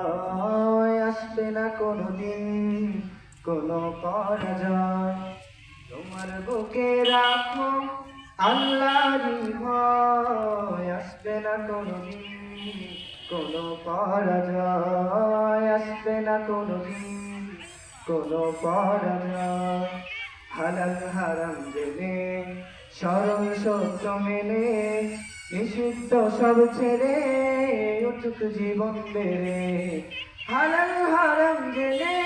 পরাজয় আসবে না কোনোদিন, কোনো পরাজয়। তোমার বুকে রাখো আল্লাহরই ভয়, আসবে না কোনোদিন, কোনো পরাজয়। আসবে না কোনোদিন, কোনো পরাজয়। হালাল হারাম জেনে, সরল সত্য মেনে, নিষিদ্ধ সব ছেড়ে উঠুক জীবন বেড়ে। হালাল হারাম জেনে,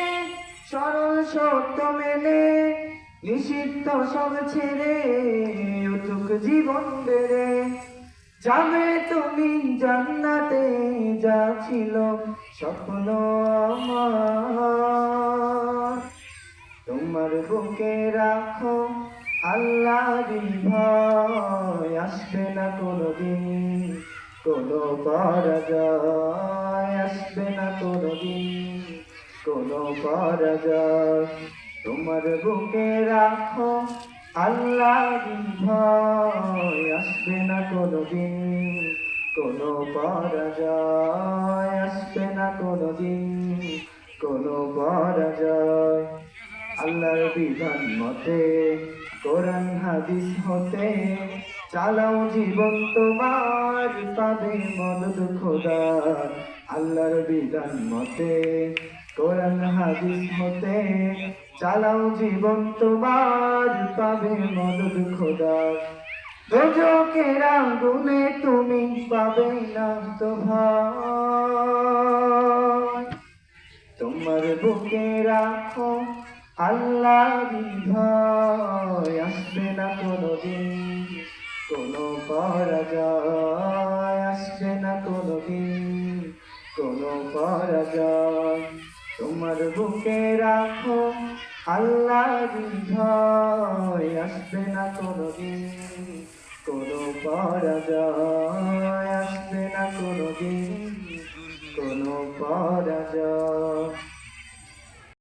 সরল সত্য মেনে, নিষিদ্ধ সব ছেড়ে উঠুক জীবন বেড়ে। যাবে তুমি জান্নাতে, যা ছিল স্বপ্ন আমার। তোমার বুকে রাখো আল্লাহরই ভয়, আসবে না কোনোদিন, কোনো পরাজয়। আসবে না কোনোদিন, কোনো পরাজয়। তোমার বুকে রাখো আল্লাহরই ভয়, আসবে না কোনোদিন, কোনো পরাজয়। আসবে না কোনোদিন, কোনো পরাজয়। আল্লাহর বিধান মতে, কোরআন হাদিস হতে চালাও জীবন তোমার, পাবে মদদ খোদার। আল্লাহর বিধান মতে, কোরআন হাদিস হতে চালাও জীবন তোমার, পাবে মদদ খোদার। দোজখের আগুনে তুমি পাবে না তো ভয়। তোমার বুকে রাখো আল্লাহরই ভয়, আসবে না কোনোদিন, কোনো পরাজয়। আসবে না কোনোদিন, কোনো পরাজয়। তোমার বুকে রাখো আল্লাহরই ভয়, আসবে না কোনোদিন, কোনো পরাজয়। আসবে না কোনোদিন, কোনো পরাজয়।